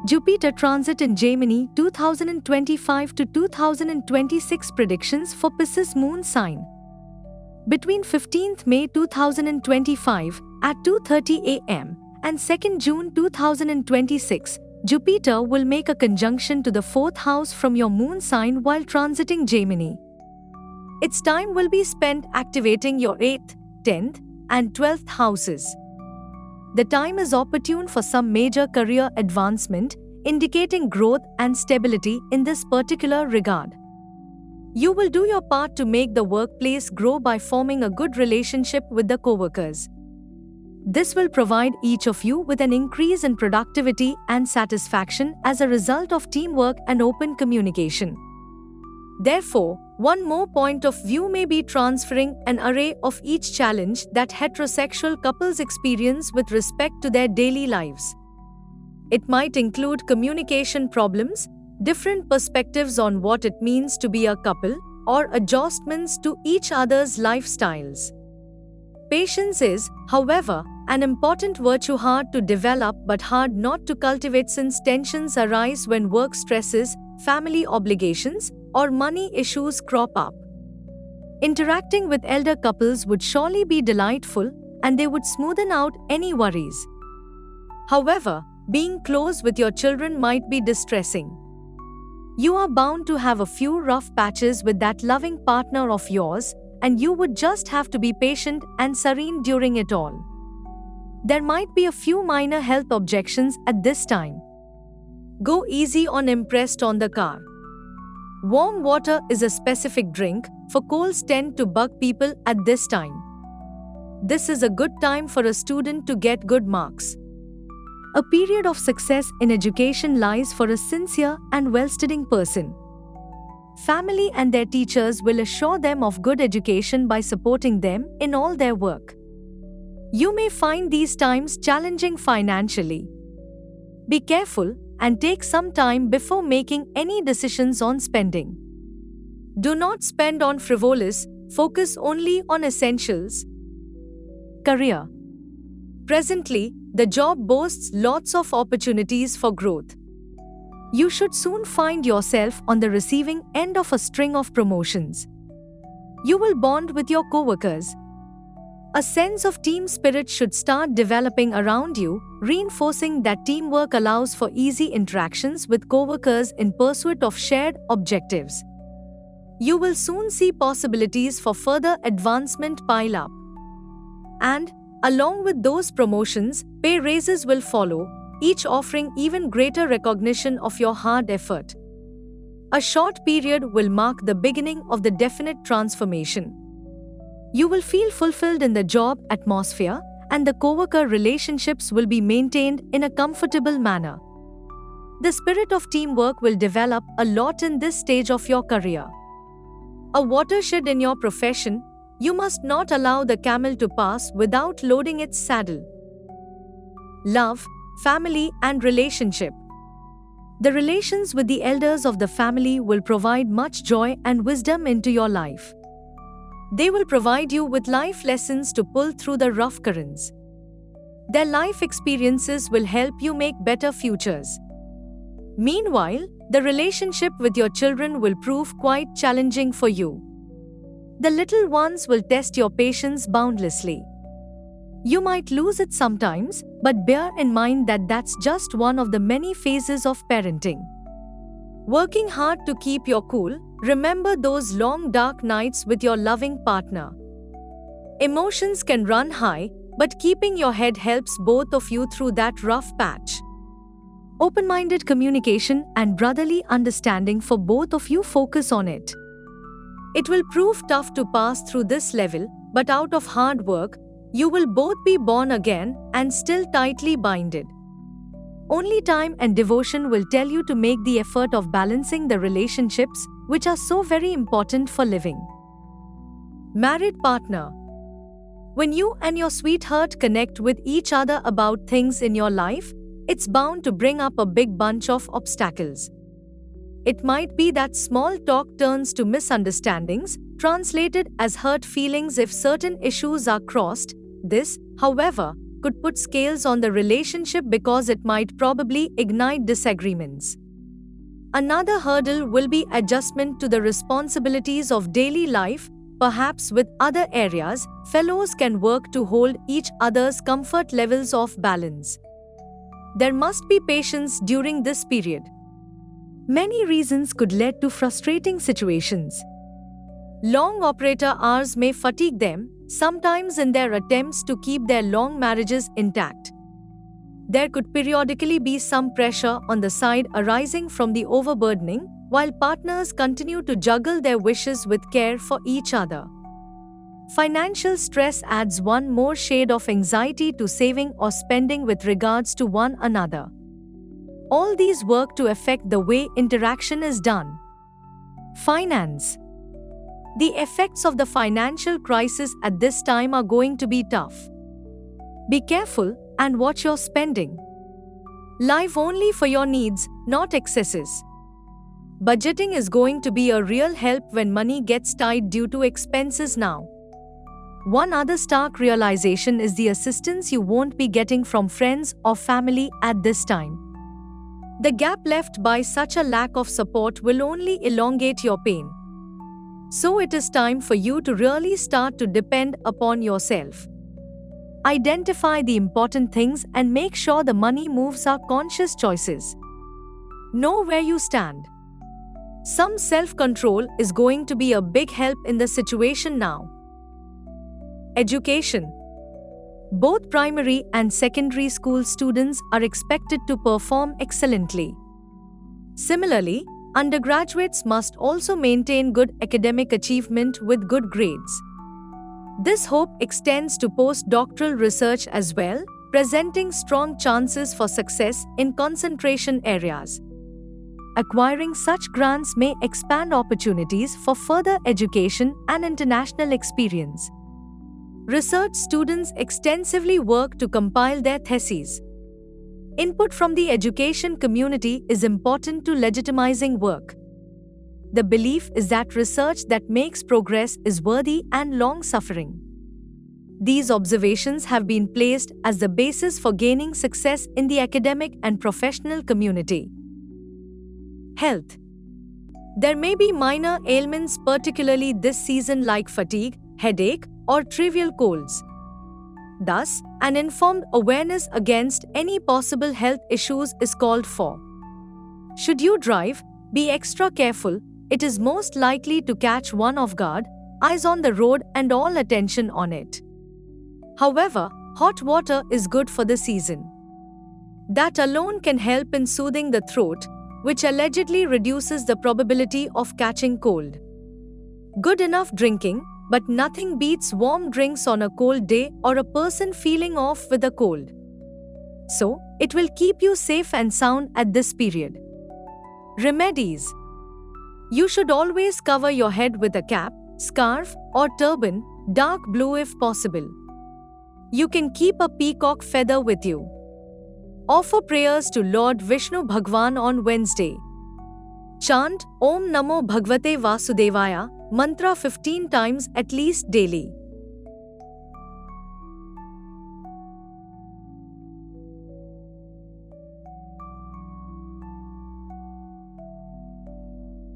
Jupiter transit in Gemini 2025 to 2026 predictions for Pisces moon sign. Between 15th May 2025 at 2:30 am and 2nd June 2026, Jupiter will make a conjunction to the 4th house from your moon sign while transiting Gemini. Its time will be spent activating your 8th, 10th, and 12th houses. The time is opportune for some major career advancement, indicating growth and stability in this particular regard. You will do your part to make the workplace grow by forming a good relationship with the coworkers. This will provide each of you with an increase in productivity and satisfaction as a result of teamwork and open communication. Therefore, one more point of view may be transferring an array of each challenge that heterosexual couples experience with respect to their daily lives. It might include communication problems, different perspectives on what it means to be a couple, or adjustments to each other's lifestyles. Patience is, however, an important virtue hard to develop but hard not to cultivate since tensions arise when work stresses, family obligations, or money issues crop up. Interacting with elder couples would surely be delightful, and they would smoothen out any worries. However, being close with your children might be distressing. You are bound to have a few rough patches with that loving partner of yours, and you would just have to be patient and serene during it all. There might be a few minor health objections at this time. Go easy on impressed on the car. Warm water is a specific drink, for colds tend to bug people at this time. This is a good time for a student to get good marks. A period of success in education lies for a sincere and well-studying person. Family and their teachers will assure them of good education by supporting them in all their work. You may find these times challenging financially. Be careful and take some time before making any decisions on spending. Do not spend on frivolous, focus only on essentials. Career. Presently, the job boasts lots of opportunities for growth. You should soon find yourself on the receiving end of a string of promotions. You will bond with your coworkers. A sense of team spirit should start developing around you, reinforcing that teamwork allows for easy interactions with coworkers in pursuit of shared objectives. You will soon see possibilities for further advancement pile up. And, along with those promotions, pay raises will follow, each offering even greater recognition of your hard effort. A short period will mark the beginning of the definite transformation. You will feel fulfilled in the job atmosphere, and the coworker relationships will be maintained in a comfortable manner. The spirit of teamwork will develop a lot in this stage of your career. A watershed in your profession, you must not allow the camel to pass without loading its saddle. Love, family, and relationship. The relations with the elders of the family will provide much joy and wisdom into your life. They will provide you with life lessons to pull through the rough currents. Their life experiences will help you make better futures. Meanwhile, the relationship with your children will prove quite challenging for you. The little ones will test your patience boundlessly. You might lose it sometimes, but bear in mind that that's just one of the many phases of parenting. Working hard to keep your cool, remember those long dark nights with your loving partner. Emotions can run high, but keeping your head helps both of you through that rough patch. Open-minded communication and brotherly understanding for both of you focus on it. It will prove tough to pass through this level, but out of hard work, you will both be born again and still tightly binded. Only time and devotion will tell you to make the effort of balancing the relationships, which are so very important for living. Married partner. When you and your sweetheart connect with each other about things in your life, it's bound to bring up a big bunch of obstacles. It might be that small talk turns to misunderstandings, translated as hurt feelings if certain issues are crossed. This, however, could put scales on the relationship because it might probably ignite disagreements. Another hurdle will be adjustment to the responsibilities of daily life. Perhaps with other areas, fellows can work to hold each other's comfort levels off balance. There must be patience during this period. Many reasons could lead to frustrating situations. Long operator hours may fatigue them, sometimes in their attempts to keep their long marriages intact. There could periodically be some pressure on the side arising from the overburdening, while partners continue to juggle their wishes with care for each other. Financial stress adds one more shade of anxiety to saving or spending with regards to one another. All these work to affect the way interaction is done. Finance. The effects of the financial crisis at this time are going to be tough. Be careful and watch your spending. Live only for your needs, not excesses. Budgeting is going to be a real help when money gets tight due to expenses now. One other stark realization is the assistance you won't be getting from friends or family at this time. The gap left by such a lack of support will only elongate your pain. So it is time for you to really start to depend upon yourself. Identify the important things and make sure the money moves are conscious choices. Know where you stand. Some self-control is going to be a big help in the situation now. Education. Both primary and secondary school students are expected to perform excellently. Similarly, undergraduates must also maintain good academic achievement with good grades. This hope extends to postdoctoral research as well, presenting strong chances for success in concentration areas. Acquiring such grants may expand opportunities for further education and international experience. Research students extensively work to compile their theses. Input from the education community is important to legitimizing work. The belief is that research that makes progress is worthy and long-suffering. These observations have been placed as the basis for gaining success in the academic and professional community. Health. There may be minor ailments particularly this season like fatigue, headache, or trivial colds. Thus, an informed awareness against any possible health issues is called for. Should you drive, be extra careful. It is most likely to catch one off guard, eyes on the road and all attention on it. However, hot water is good for the season. That alone can help in soothing the throat, which allegedly reduces the probability of catching cold. Good enough drinking, but nothing beats warm drinks on a cold day or a person feeling off with a cold. So, it will keep you safe and sound at this period. Remedies. You should always cover your head with a cap, scarf, or turban, dark blue if possible. You can keep a peacock feather with you. Offer prayers to Lord Vishnu Bhagwan on Wednesday. Chant Om Namo Bhagavate Vasudevaya mantra 15 times at least daily.